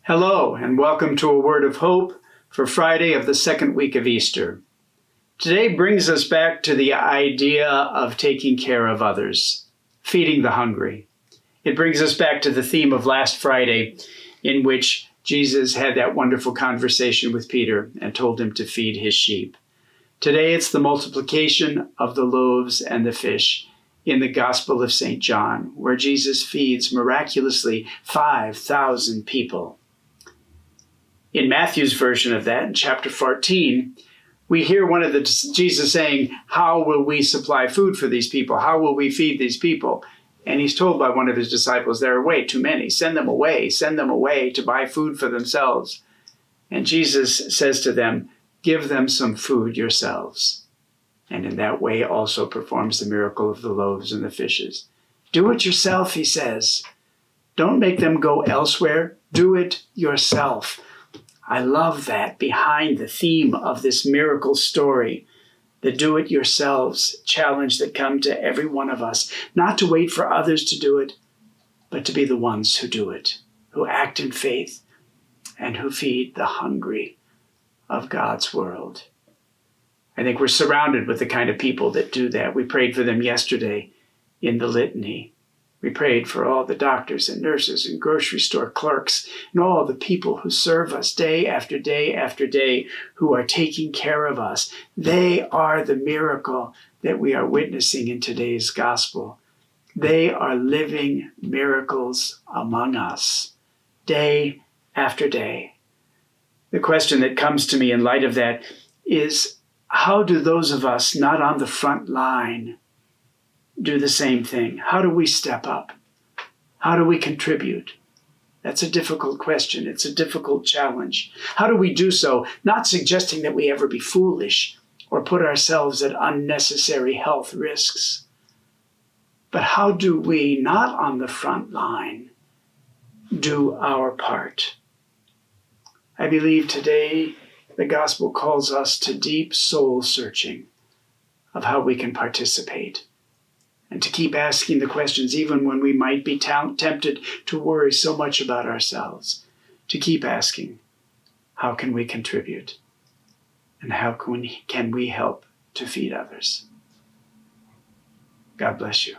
Hello, and welcome to a word of hope for Friday of the second week of Easter. Today brings us back to the idea of taking care of others, feeding the hungry. It brings us back to the theme of last Friday, in which Jesus had that wonderful conversation with Peter and told him to feed his sheep. Today it's the multiplication of the loaves and the fish in the Gospel of St. John, where Jesus feeds miraculously 5,000 people. In Matthew's version of that, in chapter 14, we hear Jesus saying, how will we supply food for these people? How will we feed these people? And he's told by one of his disciples, there are way too many. Send them away to buy food for themselves. And Jesus says to them, give them some food yourselves. And in that way also performs the miracle of the loaves and the fishes. Do it yourself, he says. Don't make them go elsewhere. Do it yourself. I love that behind the theme of this miracle story, the do-it-yourselves challenge that come to every one of us, not to wait for others to do it, but to be the ones who do it, who act in faith, and who feed the hungry of God's world. I think we're surrounded with the kind of people that do that. We prayed for them yesterday in the litany. We prayed for all the doctors and nurses and grocery store clerks and all the people who serve us day after day after day, who are taking care of us. They are the miracle that we are witnessing in today's gospel. They are living miracles among us, day after day. The question that comes to me in light of that is, how do those of us not on the front line do the same thing? How do we step up? How do we contribute? That's a difficult question. It's a difficult challenge. How do we do so? Not suggesting that we ever be foolish or put ourselves at unnecessary health risks. But how do we, not on the front line, do our part? I believe today the gospel calls us to deep soul searching of how we can participate, and to keep asking the questions even when we might be tempted to worry so much about ourselves. To keep asking, how can we contribute? And how can we help to feed others? God bless you.